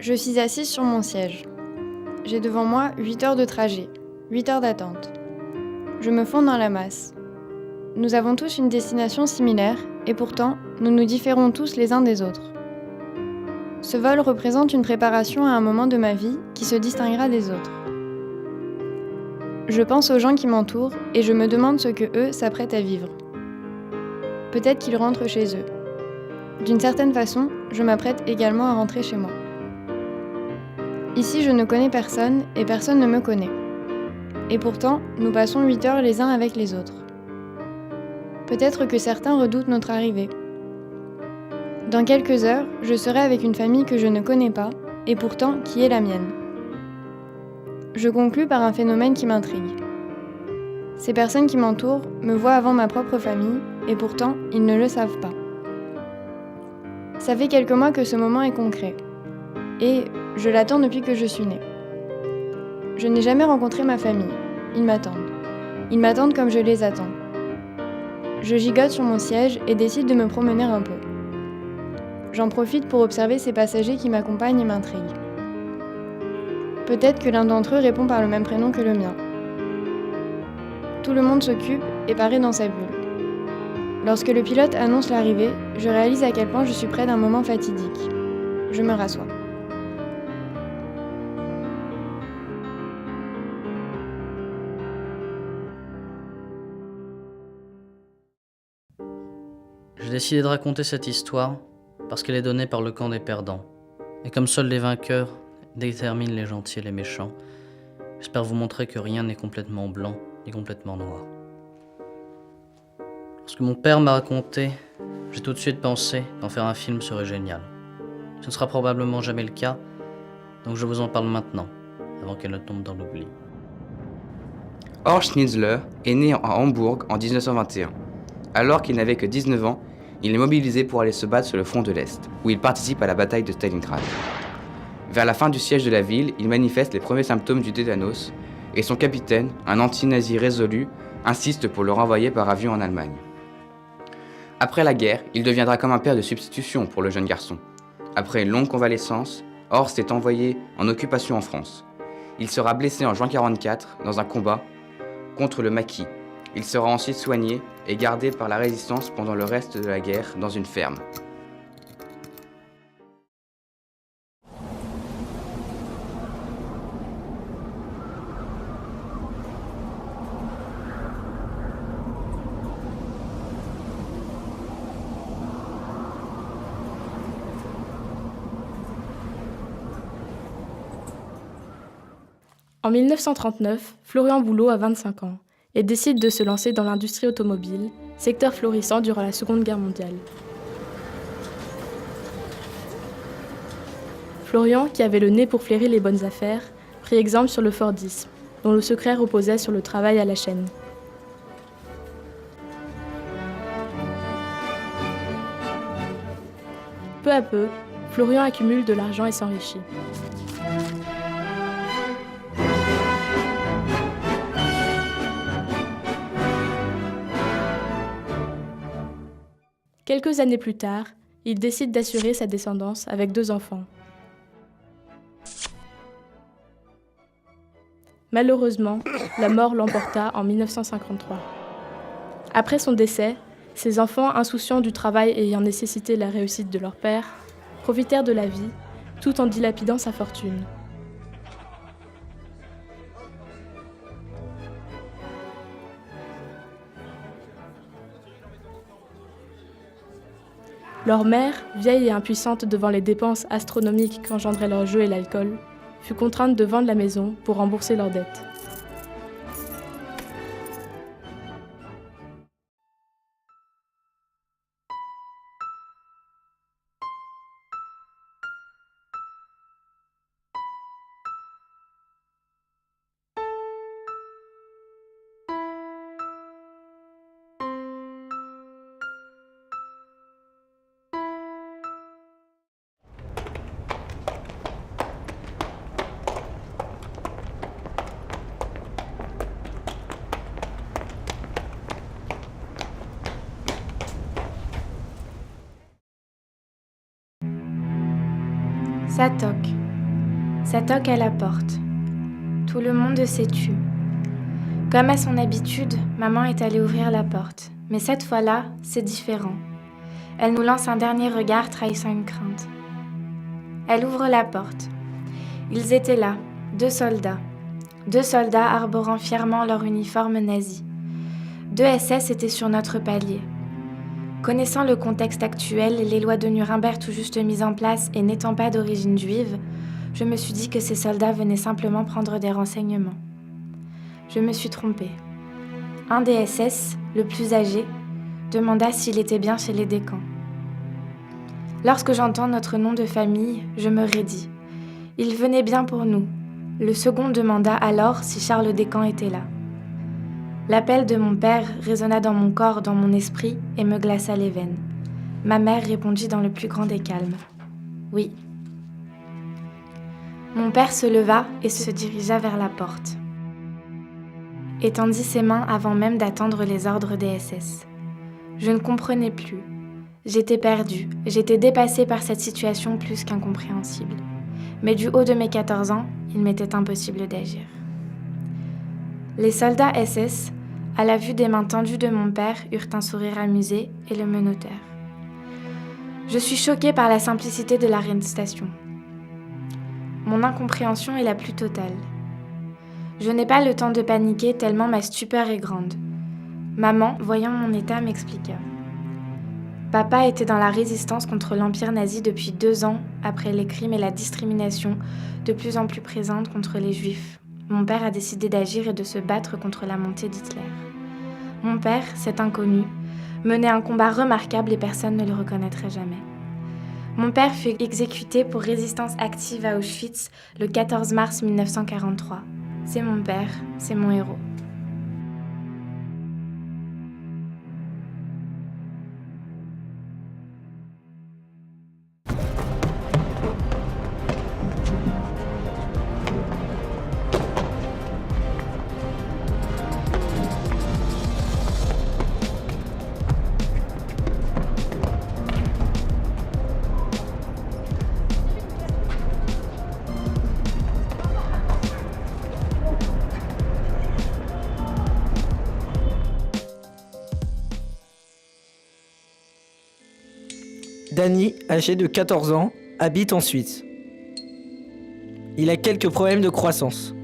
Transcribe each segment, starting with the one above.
Je suis assise sur mon siège. J'ai devant moi 8 heures de trajet, 8 heures d'attente. Je me fonds dans la masse. Nous avons tous une destination similaire et pourtant, nous nous différons tous les uns des autres. Ce vol représente une préparation à un moment de ma vie qui se distinguera des autres. Je pense aux gens qui m'entourent et je me demande ce que eux s'apprêtent à vivre. Peut-être qu'ils rentrent chez eux. D'une certaine façon, je m'apprête également à rentrer chez moi. Ici, je ne connais personne et personne ne me connaît. Et pourtant, nous passons 8 heures les uns avec les autres. Peut-être que certains redoutent notre arrivée. Dans quelques heures, je serai avec une famille que je ne connais pas et pourtant qui est la mienne. Je conclus par un phénomène qui m'intrigue. Ces personnes qui m'entourent me voient avant ma propre famille et pourtant, ils ne le savent pas. Ça fait quelques mois que ce moment est concret. Et je l'attends depuis que je suis née. Je n'ai jamais rencontré ma famille. Ils m'attendent. Ils m'attendent comme je les attends. Je gigote sur mon siège et décide de me promener un peu. J'en profite pour observer ces passagers qui m'accompagnent et m'intriguent. Peut-être que l'un d'entre eux répond par le même prénom que le mien. Tout le monde s'occupe et paraît dans sa bulle. Lorsque le pilote annonce l'arrivée, je réalise à quel point je suis près d'un moment fatidique. Je me rassois. J'ai décidé de raconter cette histoire parce qu'elle est donnée par le camp des perdants. Et comme seuls les vainqueurs déterminent les gentils et les méchants, j'espère vous montrer que rien n'est complètement blanc ni complètement noir. Lorsque mon père m'a raconté, j'ai tout de suite pensé qu'en faire un film serait génial. Ce ne sera probablement jamais le cas, donc je vous en parle maintenant, avant qu'elle ne tombe dans l'oubli. Horst Schnitzler est né à Hambourg en 1921. Alors qu'il n'avait que 19 ans, il est mobilisé pour aller se battre sur le front de l'Est, où il participe à la bataille de Stalingrad. Vers la fin du siège de la ville, il manifeste les premiers symptômes du tétanos, et son capitaine, un anti-nazi résolu, insiste pour le renvoyer par avion en Allemagne. Après la guerre, il deviendra comme un père de substitution pour le jeune garçon. Après une longue convalescence, Horst est envoyé en occupation en France. Il sera blessé en juin 1944 dans un combat contre le maquis. Il sera ensuite soigné et gardé par la résistance pendant le reste de la guerre dans une ferme. En 1939, Florian Boulot a 25 ans et décide de se lancer dans l'industrie automobile, secteur florissant durant la Seconde Guerre mondiale. Florian, qui avait le nez pour flairer les bonnes affaires, prit exemple sur le Fordisme, dont le secret reposait sur le travail à la chaîne. Peu à peu, Florian accumule de l'argent et s'enrichit. Quelques années plus tard, il décide d'assurer sa descendance avec 2 enfants. Malheureusement, la mort l'emporta en 1953. Après son décès, ses enfants, insouciants du travail ayant nécessité la réussite de leur père, profitèrent de la vie, tout en dilapidant sa fortune. Leur mère, vieille et impuissante devant les dépenses astronomiques qu'engendraient leurs jeux et l'alcool, fut contrainte de vendre la maison pour rembourser leurs dettes. Ça toque. Ça toque à la porte. Tout le monde s'est tu. Comme à son habitude, maman est allée ouvrir la porte. Mais cette fois-là, c'est différent. Elle nous lance un dernier regard trahissant une crainte. Elle ouvre la porte. Ils étaient là, 2 soldats. 2 soldats arborant fièrement leur uniforme nazi. 2 SS étaient sur notre palier. Connaissant le contexte actuel, les lois de Nuremberg tout juste mises en place et n'étant pas d'origine juive, je me suis dit que ces soldats venaient simplement prendre des renseignements. Je me suis trompée. Un des SS, le plus âgé, demanda s'il était bien chez les Descamps. Lorsque j'entends notre nom de famille, je me raidis. Il venait bien pour nous. Le second demanda alors si Charles Descamps était là. L'appel de mon père résonna dans mon corps, dans mon esprit, et me glaça les veines. Ma mère répondit dans le plus grand des calmes. Oui. Mon père se leva et se dirigea vers la porte. Étendit ses mains avant même d'attendre les ordres des SS. Je ne comprenais plus. J'étais perdue, j'étais dépassée par cette situation plus qu'incompréhensible. Mais du haut de mes 14 ans, il m'était impossible d'agir. Les soldats SS, à la vue des mains tendues de mon père, eurent un sourire amusé et le menottèrent. Je suis choquée par la simplicité de l'arrestation. Mon incompréhension est la plus totale. Je n'ai pas le temps de paniquer tellement ma stupeur est grande. Maman, voyant mon état, m'expliqua. Papa était dans la résistance contre l'Empire nazi depuis 2 ans après les crimes et la discrimination de plus en plus présente contre les Juifs. Mon père a décidé d'agir et de se battre contre la montée d'Hitler. Mon père, cet inconnu, menait un combat remarquable et personne ne le reconnaîtrait jamais. Mon père fut exécuté pour résistance active à Auschwitz le 14 mars 1943. C'est mon père, c'est mon héros. Danny, âgé de 14 ans, habite en Suisse. Il a quelques problèmes de croissance.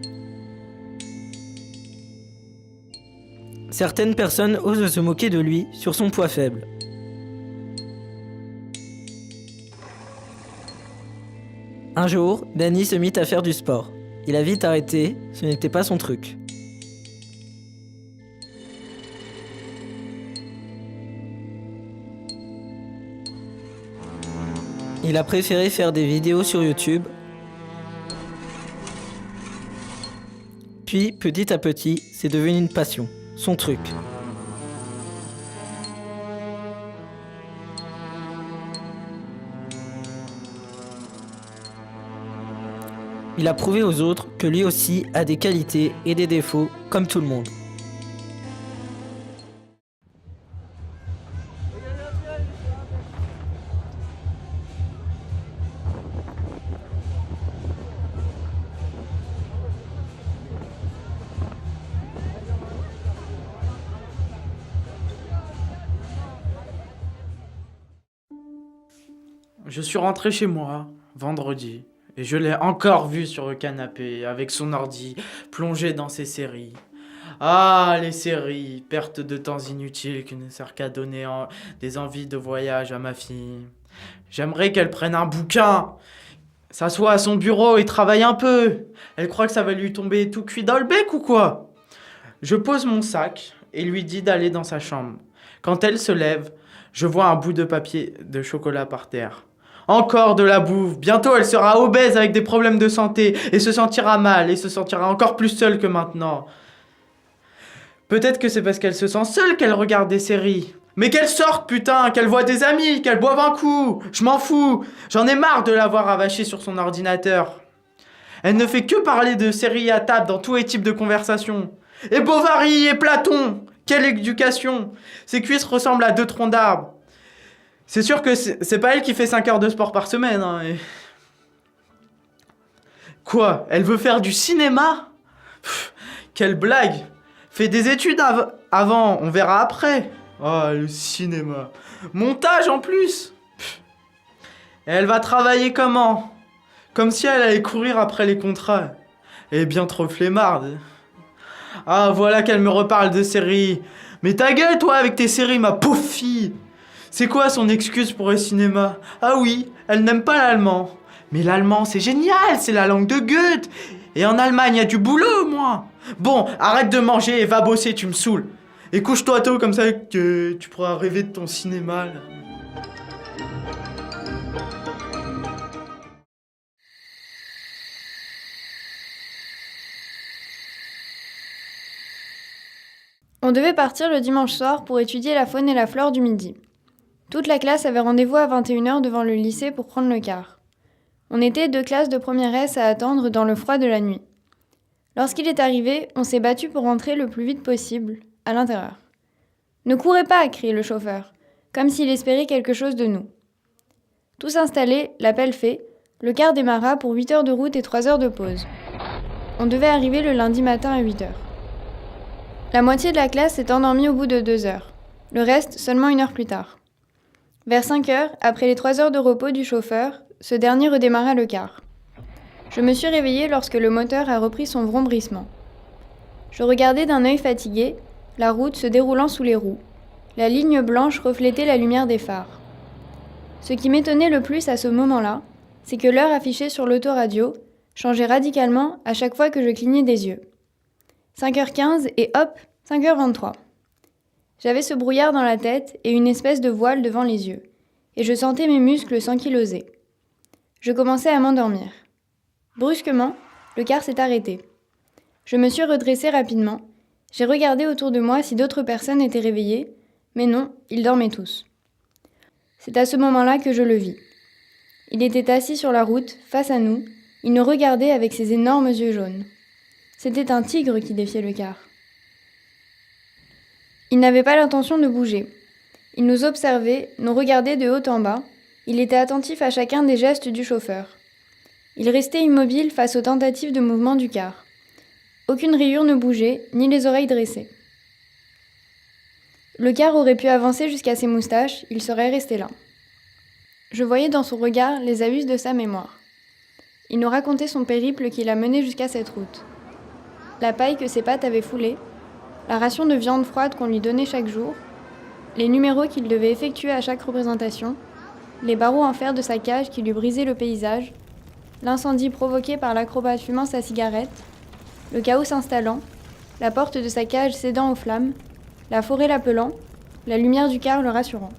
Certaines personnes osent se moquer de lui sur son poids faible. Un jour, Danny se mit à faire du sport. Il a vite arrêté, ce n'était pas son truc. Il a préféré faire des vidéos sur YouTube. Puis, petit à petit, c'est devenu une passion, son truc. Il a prouvé aux autres que lui aussi a des qualités et des défauts, comme tout le monde. Je suis rentré chez moi, vendredi, et je l'ai encore vu sur le canapé, avec son ordi, plongé dans ses séries. Ah, les séries, perte de temps inutile qui ne sert qu'à donner des envies de voyage à ma fille. J'aimerais qu'elle prenne un bouquin, s'assoie à son bureau et travaille un peu. Elle croit que ça va lui tomber tout cuit dans le bec ou quoi? Je pose mon sac et lui dis d'aller dans sa chambre. Quand elle se lève, je vois un bout de papier de chocolat par terre. Encore de la bouffe. Bientôt, elle sera obèse avec des problèmes de santé et se sentira mal et se sentira encore plus seule que maintenant. Peut-être que c'est parce qu'elle se sent seule qu'elle regarde des séries. Mais qu'elle sorte, putain, qu'elle voit des amis, qu'elle boive un coup. Je m'en fous. J'en ai marre de la voir avachée sur son ordinateur. Elle ne fait que parler de séries à table dans tous les types de conversations. Et Bovary et Platon. Quelle éducation. Ses cuisses ressemblent à 2 troncs d'arbres. C'est sûr que c'est pas elle qui fait 5 heures de sport par semaine. Hein, Quoi? Elle veut faire du cinéma? Quelle blague! Fais des études avant, on verra après. Oh, le cinéma. Montage en plus. Et elle va travailler comment? Comme si elle allait courir après les contrats. Elle est bien trop flemmarde. Ah, voilà qu'elle me reparle de séries. Mais ta gueule, toi, avec tes séries, ma pauvre fille. C'est quoi son excuse pour le cinéma? Ah oui, elle n'aime pas l'allemand. Mais l'allemand, c'est génial, c'est la langue de Goethe. Et en Allemagne, il y a du boulot, moi. Bon, arrête de manger et va bosser, tu me saoules. Et couche-toi tôt, comme ça que tu pourras rêver de ton cinéma, là. On devait partir le dimanche soir pour étudier la faune et la flore du midi. Toute la classe avait rendez-vous à 21h devant le lycée pour prendre le car. On était 2 classes de première S à attendre dans le froid de la nuit. Lorsqu'il est arrivé, on s'est battu pour rentrer le plus vite possible, à l'intérieur. « Ne courez pas !» criait le chauffeur, comme s'il espérait quelque chose de nous. Tous installés, l'appel fait, le car démarra pour 8 heures de route et 3 heures de pause. On devait arriver le lundi matin à 8 heures. La moitié de la classe s'est endormie au bout de 2 heures, le reste seulement 1 heure plus tard. Vers 5 heures, après les 3 heures de repos du chauffeur, ce dernier redémarra le car. Je me suis réveillée lorsque le moteur a repris son vrombrissement. Je regardais d'un œil fatigué, la route se déroulant sous les roues. La ligne blanche reflétait la lumière des phares. Ce qui m'étonnait le plus à ce moment-là, c'est que l'heure affichée sur l'autoradio changeait radicalement à chaque fois que je clignais des yeux. 5h15 et hop, 5h23. J'avais ce brouillard dans la tête et une espèce de voile devant les yeux, et je sentais mes muscles s'ankyloser. Je commençais à m'endormir. Brusquement, le car s'est arrêté. Je me suis redressée rapidement. J'ai regardé autour de moi si d'autres personnes étaient réveillées, mais non, ils dormaient tous. C'est à ce moment-là que je le vis. Il était assis sur la route, face à nous. Il nous regardait avec ses énormes yeux jaunes. C'était un tigre qui défiait le car. Il n'avait pas l'intention de bouger. Il nous observait, nous regardait de haut en bas. Il était attentif à chacun des gestes du chauffeur. Il restait immobile face aux tentatives de mouvement du car. Aucune rayure ne bougeait, ni les oreilles dressées. Le car aurait pu avancer jusqu'à ses moustaches, il serait resté là. Je voyais dans son regard les abus de sa mémoire. Il nous racontait son périple qui l'a mené jusqu'à cette route. La paille que ses pattes avaient foulée, la ration de viande froide qu'on lui donnait chaque jour, les numéros qu'il devait effectuer à chaque représentation, les barreaux en fer de sa cage qui lui brisaient le paysage, l'incendie provoqué par l'acrobate fumant sa cigarette, le chaos s'installant, la porte de sa cage cédant aux flammes, la forêt l'appelant, la lumière du car le rassurant.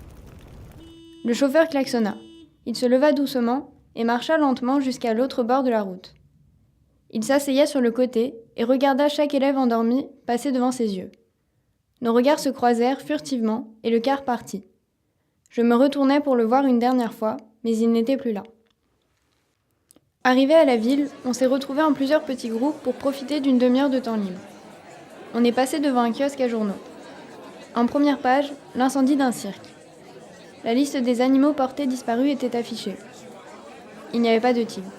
Le chauffeur klaxonna. Il se leva doucement et marcha lentement jusqu'à l'autre bord de la route. Il s'asseya sur le côté et regarda chaque élève endormi passer devant ses yeux. Nos regards se croisèrent furtivement et le car partit. Je me retournai pour le voir une dernière fois, mais il n'était plus là. Arrivé à la ville, on s'est retrouvés en plusieurs petits groupes pour profiter d'une demi-heure de temps libre. On est passé devant un kiosque à journaux. En première page, l'incendie d'un cirque. La liste des animaux portés disparus était affichée. Il n'y avait pas de tigre.